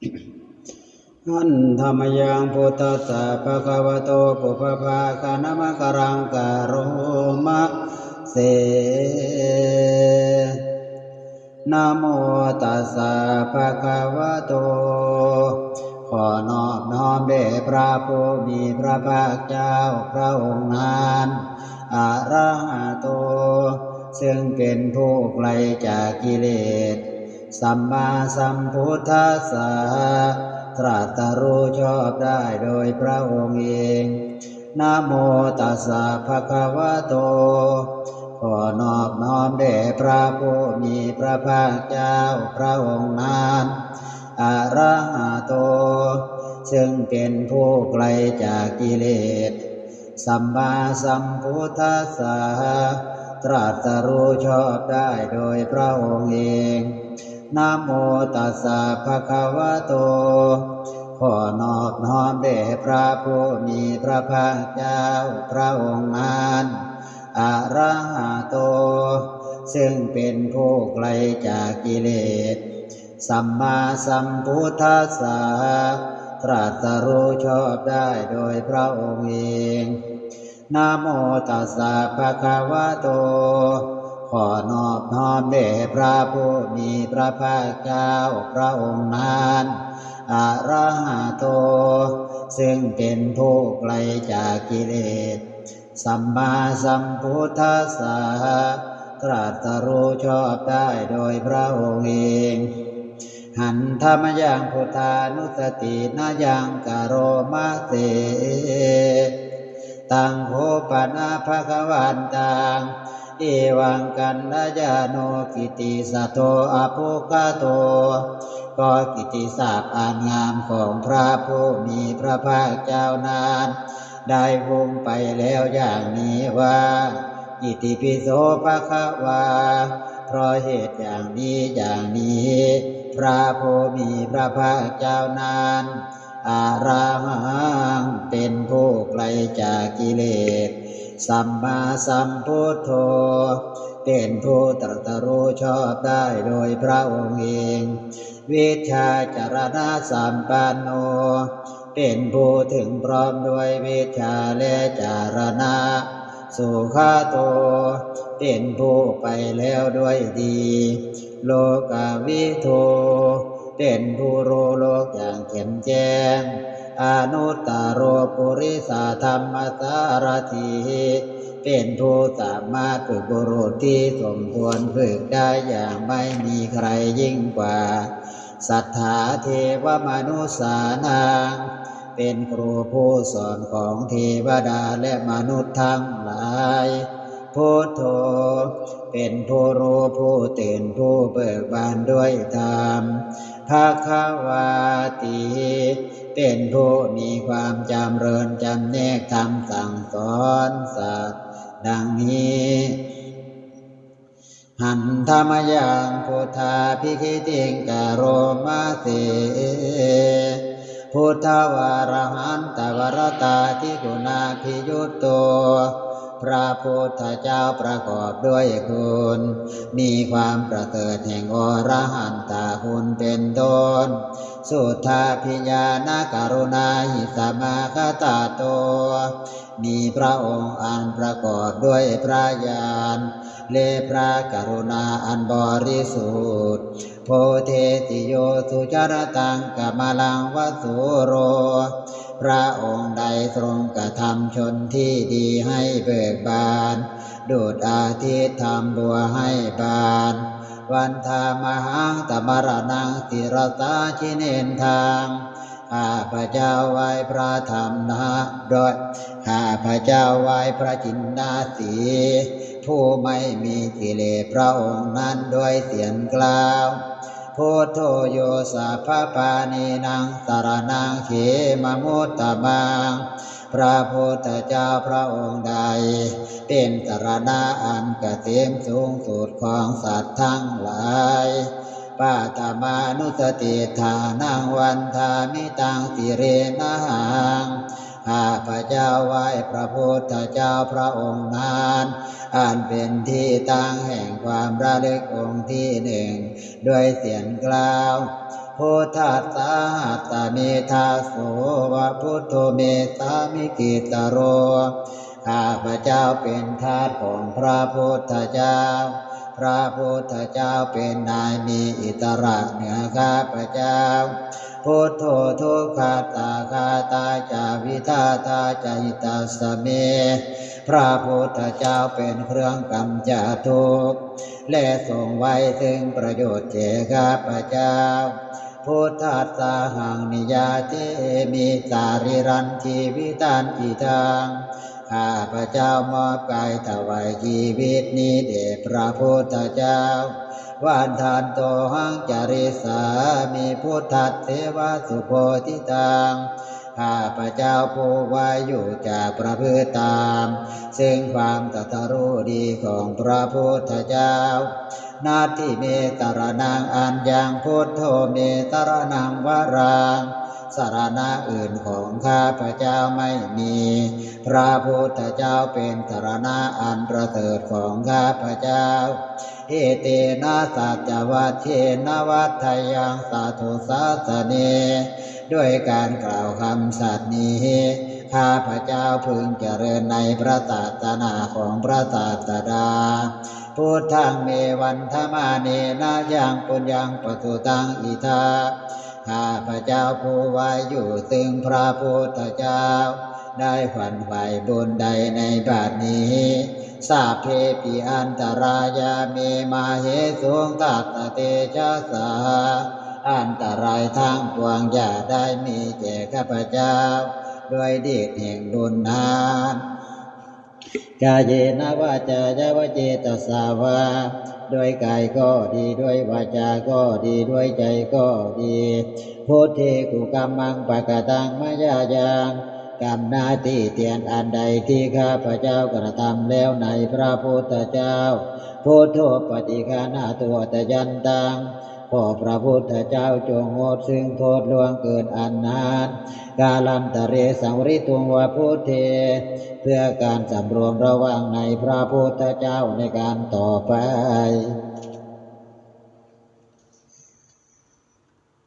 อันธรรมยังพุทธัสสะภะคะวะโตปุพพาคานมะกรังกะโรมะเสนะโมตัสสะภะคะวะโตขอนอบน้อมแด่พระผู้มีพระภาคเจ้าพระองค์นั้นอะระหะโตซึ่งเป็นผู้ไกลจากกิเลสสัมมาสัมพุทธัสสะตรัสรู้ชอบได้โดยพระองค์เองนะโมตัสสะภะคะวะโตขอนอบน้อมแด่พระผู้มีพระภาคเจ้าพระองค์นั้นอะระหะโตซึ่งเป็นผู้ไกลจากกิเลสสัมมาสัมพุทธัสสะตรัสรู้ชอบได้โดยพระองค์เองนะโมตัสสะภะคะวะโตขอนอบน้อมแด่พระผู้มีพระภาคเจ้าพระองค์นั้นอะระหะโตซึ่งเป็นผู้ไกลจากกิเลสสัมมาสัมพุทธัสสะตรัสรู้ชอบได้โดยพระองค์เองนะโมตัสสะภะคะวะโตขอนอบน้อมแด่พระผู้มีพระภาคเจ้าพระองค์นั้นอะระหะโตซึ่งเป็นผู้ไกลจากกิเลสสัมมาสัมพุทธัสสะตรัสรู้ชอบได้โดยพระองค์เองหันธรรมยังพุทธานุสตินายังกโรมะเสตังโฆปนะภะคะวันตังเอวังกันดายาโนกิติสัตโตอภุคโตก็กิติศัพท์อันงามของพระผู้มีพระภาคเจ้านั้นได้วงไปแล้วอย่างนี้ว่าอิติปิโสภะคะวาเพราะเหตุอย่างนี้พระผู้มีพระภาคเจ้านั้นอะระหังเป็นผู้ไกลจากกิเลสสัมมาสัมพุทโธเป็นผู้ตรัสรู้ชอบได้โดยพระองค์เองวิชชาจารณะสัมปันโนเป็นผู้ถึงพร้อมด้วยวิชชาและจารณะสุขโตเป็นผู้ไปแล้วด้วยดีโลกวิทูเป็นผู้รู้โลกอย่างแจ่มแจ้งอนุตตโรปุริสธรรมสารถิเป็นผู้สามารถฝึกบุรุษที่สมควรฝึกได้อย่างไม่มีใครยิ่งกว่าสัทธาเทวมนุษสานังเป็นครูผู้สอนของเทวดาและมนุษย์ทั้งหลายพุทโธเป็นผู้รู้ผู้ตื่นผู้เบิกบานด้วยธรรมภควาติเป็นผู้มีความจำเริญจำแนกธรรมสั่งสอนสัตว์ดังนี้หันธรรมยังพุทธาภิคิติงกโรมะเสพุทธวารหันตวรตาทิกุณาภิยุตโตพระพุทธเจ้าประกอบด้วยคุณมีความประเสริฐแห่งอรหันตคุณเป็นต้นสุทธาภิญาณกรุณาหิสมาคตาโตมีพระองค์อันประกอบด้วยพระญาณและพระกรุณาอันบริสุทธิ์โพเทติโยสุจรตังกัมลังวสุโรพระองค์ใดทรงกระทำชนที่ดีให้เบิกบานดุจอาทิตย์ทำบัวให้บานวันธามหังตมรณังติรสาชิเนนทางข้าพระเจ้าไหว้พระธรรมนะโดยข้าพระเจ้าไหว้พระจินดาสีผู้ไม่มีกิเลสพระองค์นั้นด้วยเสียงกล่าวพุทโธโยสัพพปานีนังสรณังเขมมุตตมังพระพุทธเจ้าพระองค์ใดเป็นสรณะอันเกษมสูงสุดของสัตว์ทั้งหลายปาตมานุสติฐานังวันทามิตังสิเรนะหังข้าพระเจ้าไหว้พระพุทธเจ้าพระองค์นั้นอันเป็นที่ตั้งแห่งความระลึกองค์ที่หนึ่งด้วยเสียงกล่าวพ พุทธัสสะหัตถเมธาโสวะพุทโธเมสามิกิตโรข้าพเจ้าเป็นทาสของพระพุทธเจ้าพระพุทธเจ้าเป็นนายมีอิสระเหนือข้าพเจ้าพุทโธทุกขาตาคาตาจาวิทาตาจาหิตาสเมพระพุทธเจ้าเป็นเครื่องกำจัดทุกข์และทรงไว้ถึงประโยชน์แก่ข้าพเจ้าพุทธัสสะหังนิยาเตมิสาริรันชีวิตันติทังข้าพเจ้ามอบกายถวายชีวิตนี้แด่พระพุทธเจ้าวันทานโตหังจาริสามิพุทธัสเทวสุโพธิตังข้าพเจ้าผู้ไว้อยู่จากประพฤติตามซึ่งความตรัสรู้ดีของพระพุทธเจ้านาทิเมตรนังอัญญังพุทโธเมตรนังวรังสรณะอื่นของข้าพเจ้าไม่มีพระพุทธเจ้าเป็นสรณะอันประเสริฐของข้าพเจ้าเอเตนะสัจวัตเชนะวัฏยังสาธุสาสเนด้วยการกล่าวคำสัตย์นี้ข้าพเจ้าพึงเจริญในพระศาสนาของพระศาสดาพุทธังเมวันธมาเนนะยังปุญญังปสุตังอิทาข้าพเจ้าผู้ไว้อยู่ซึ่งพระพุทธเจ้าได้ฝันใฝ่บุญใดในบัดนี้สาเพปิอันตรายาเมมาเหสุงตัตเตชะสาอันตรายทั้งปวงอย่าได้มีแก่ข้าพเจ้าด้วยเดชแห่งบุญนั้นกายเยนะวาจายาวเจตสาวาด้วยกายก็ดีด้วยวาจาก็ดีด้วยใจก็ดีพุทธิกุกัมมังปะกตังมายายังกรรมหน้าที่เตียนอันใดที่ข้าพเจ้ากระทำแล้วในพระพุทธเจ้าพุทโธปฏิฆานาตัวตยันตังขอพระพุทธเจ้าจงงดซึ่งโทษล่วงเกินอันนานกาลันตะเรสังวริตุงวะพุทเทเพื่อการสำรวมระวังในพระพุทธเจ้าในการต่อไป